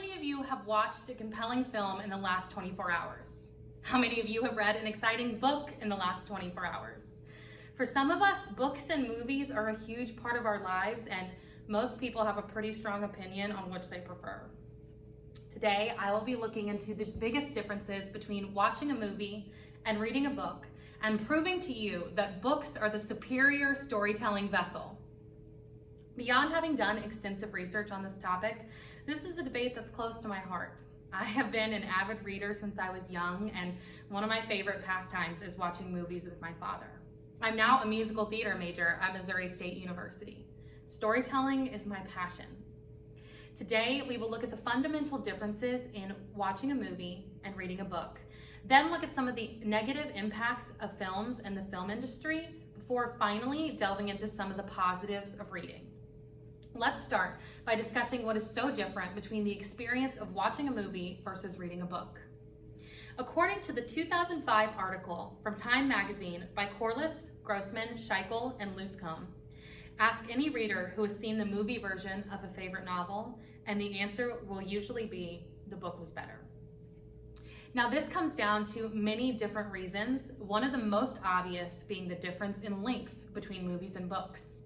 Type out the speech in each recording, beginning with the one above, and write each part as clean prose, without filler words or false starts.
many of you have watched a compelling film in the last 24 hours? How many of you have read an exciting book in the last 24 hours? For some of us, books and movies are a huge part of our lives, and most people have a pretty strong opinion on which they prefer. Today, I will be looking into the biggest differences between watching a movie and reading a book, and proving to you that books are the superior storytelling vessel. Beyond having done extensive research on this topic, this is a debate that's close to my heart. I have been an avid reader since I was young, and one of my favorite pastimes is watching movies with my father. I'm now a musical theater major at Missouri State University. Storytelling is my passion. Today, we will look at the fundamental differences in watching a movie and reading a book, then look at some of the negative impacts of films and the film industry before finally delving into some of the positives of reading. Let's start by discussing what is so different between the experience of watching a movie versus reading a book. According to the 2005 article from Time magazine by Corliss, Grossman, Scheichel, and Luscombe, ask any reader who has seen the movie version of a favorite novel, and the answer will usually be, the book was better. Now, this comes down to many different reasons, one of the most obvious being the difference in length between movies and books.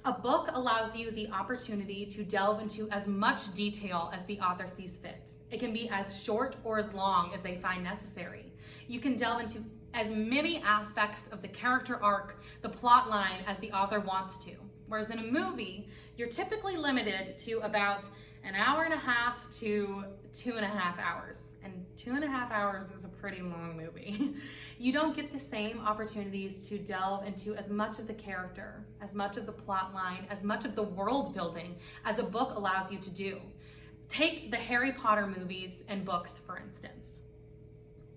A book allows you the opportunity to delve into as much detail as the author sees fit. It can be as short or as long as they find necessary. You can delve into as many aspects of the character arc, the plot line, as the author wants to. Whereas in a movie, you're typically limited to about an hour and a half to 2.5 hours. And 2.5 hours is a pretty long movie. You don't get the same opportunities to delve into as much of the character, as much of the plot line, as much of the world building as a book allows you to do. Take the Harry Potter movies and books, for instance.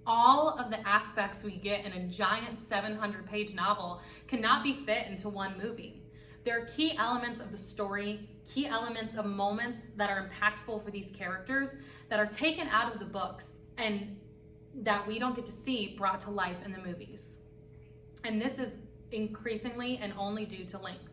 All of the aspects we get in a giant 700-page novel cannot be fit into one movie. There are key elements of the story, key elements of moments that are impactful for these characters that are taken out of the books and that we don't get to see brought to life in the movies. And this is increasingly and only due to length.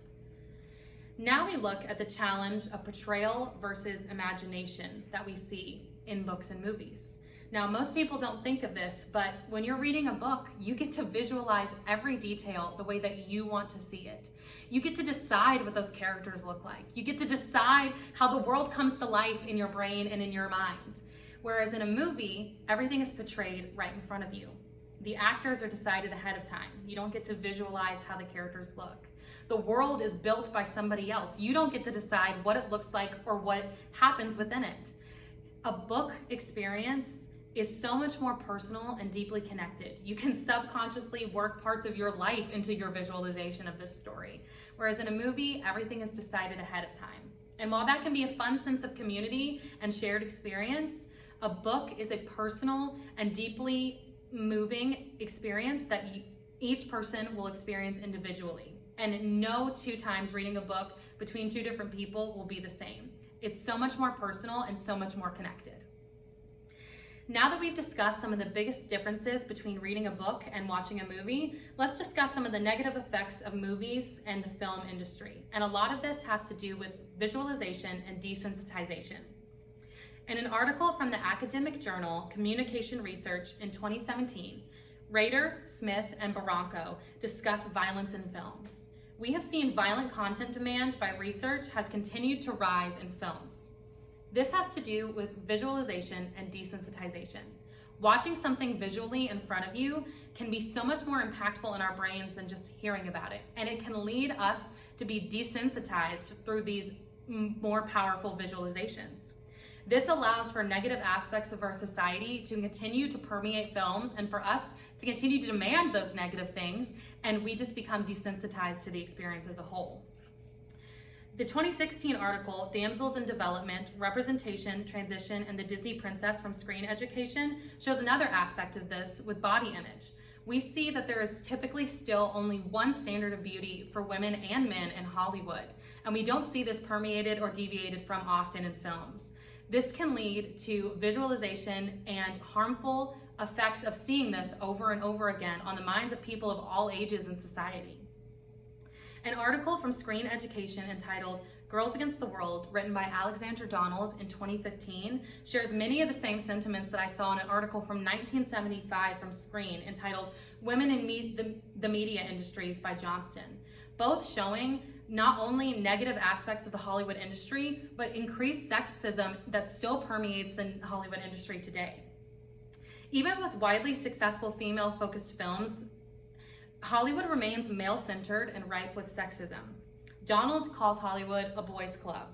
Now we look at the challenge of portrayal versus imagination that we see in books and movies. Now, most people don't think of this, but when you're reading a book, you get to visualize every detail the way that you want to see it. You get to decide what those characters look like. You get to decide how the world comes to life in your brain and in your mind. Whereas in a movie, everything is portrayed right in front of you. The actors are decided ahead of time. You don't get to visualize how the characters look. The world is built by somebody else. You don't get to decide what it looks like or what happens within it. A book experience is so much more personal and deeply connected. You can subconsciously work parts of your life into your visualization of this story. Whereas in a movie, everything is decided ahead of time. And while that can be a fun sense of community and shared experience, a book is a personal and deeply moving experience that each person will experience individually. And no 2 times reading a book between 2 different people will be the same. It's so much more personal and so much more connected. Now that we've discussed some of the biggest differences between reading a book and watching a movie, let's discuss some of the negative effects of movies and the film industry. And a lot of this has to do with visualization and desensitization. In an article from the academic journal Communication Research in 2017, Rader, Smith, and Barranco discuss violence in films. We have seen violent content demand by research has continued to rise in films. This has to do with visualization and desensitization. Watching something visually in front of you can be so much more impactful in our brains than just hearing about it. And it can lead us to be desensitized through these more powerful visualizations. This allows for negative aspects of our society to continue to permeate films and for us to continue to demand those negative things, and we just become desensitized to the experience as a whole. The 2016 article, Damsels in Development, Representation, Transition, and the Disney Princess from Screen Education, shows another aspect of this with body image. We see that there is typically still only one standard of beauty for women and men in Hollywood, and we don't see this permeated or deviated from often in films. This can lead to visualization and harmful effects of seeing this over and over again on the minds of people of all ages in society. An article from Screen Education entitled Girls Against the World, written by Alexandra Donald in 2015, shares many of the same sentiments that I saw in an article from 1975 from Screen entitled Women in the Media Industries by Johnston, both showing not only negative aspects of the Hollywood industry, but increased sexism that still permeates the Hollywood industry today. Even with widely successful female-focused films, Hollywood remains male-centered and ripe with sexism. Donald calls Hollywood a boys' club,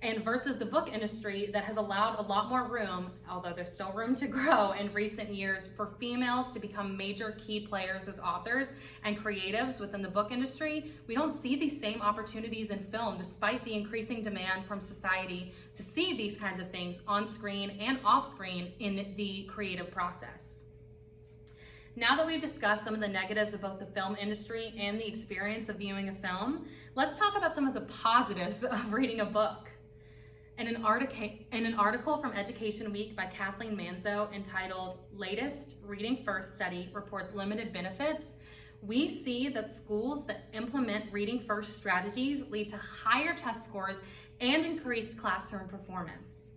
and versus the book industry that has allowed a lot more room, although there's still room to grow in recent years, for females to become major key players as authors and creatives within the book industry, we don't see these same opportunities in film despite the increasing demand from society to see these kinds of things on screen and off screen in the creative process. Now that we've discussed some of the negatives of both the film industry and the experience of viewing a film, let's talk about some of the positives of reading a book. In an article from Education Week by Kathleen Manzo entitled Latest Reading First Study Reports Limited Benefits, we see that schools that implement reading first strategies lead to higher test scores and increased classroom performance.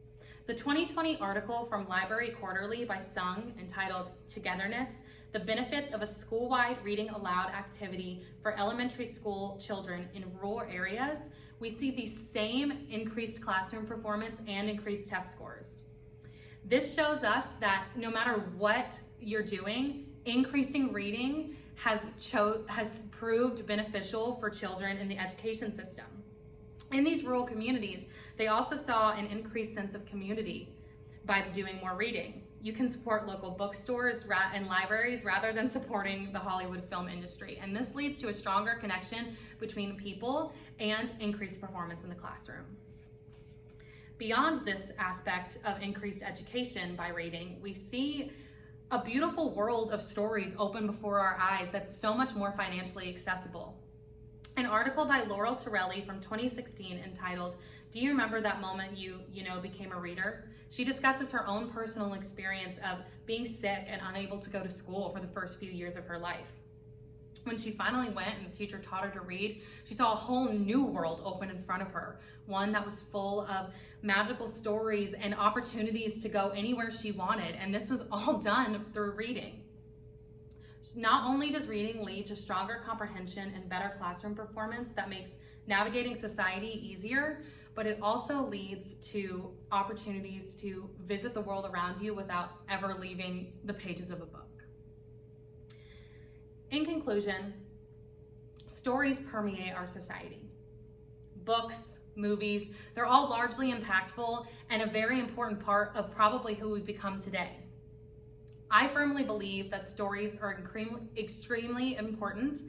The 2020 article from Library Quarterly by Sung entitled Togetherness, the Benefits of a School-Wide Reading Aloud Activity for Elementary School Children in Rural Areas, we see the same increased classroom performance and increased test scores. This shows us that no matter what you're doing, increasing reading has proved beneficial for children in the education system. In these rural communities, they also saw an increased sense of community by doing more reading. You can support local bookstores and libraries rather than supporting the Hollywood film industry. And this leads to a stronger connection between people and increased performance in the classroom. Beyond this aspect of increased education by reading, we see a beautiful world of stories open before our eyes that's so much more financially accessible. An article by Laurel Torelli from 2016 entitled, Do You Remember That Moment You Became a Reader? She discusses her own personal experience of being sick and unable to go to school for the first few years of her life. When she finally went and the teacher taught her to read, she saw a whole new world open in front of her, one that was full of magical stories and opportunities to go anywhere she wanted, and this was all done through reading. Not only does reading lead to stronger comprehension and better classroom performance that makes navigating society easier, but it also leads to opportunities to visit the world around you without ever leaving the pages of a book. In conclusion, stories permeate our society. Books, movies, they're all largely impactful and a very important part of probably who we've become today. I firmly believe that stories are extremely important,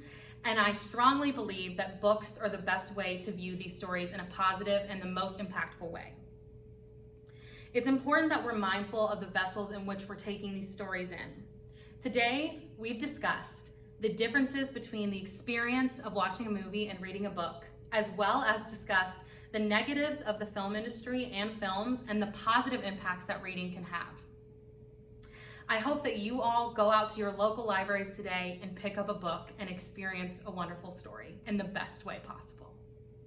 and I strongly believe that books are the best way to view these stories in a positive and the most impactful way. It's important that we're mindful of the vessels in which we're taking these stories in. Today, we've discussed the differences between the experience of watching a movie and reading a book, as well as discussed the negatives of the film industry and films and the positive impacts that reading can have. I hope that you all go out to your local libraries today and pick up a book and experience a wonderful story in the best way possible.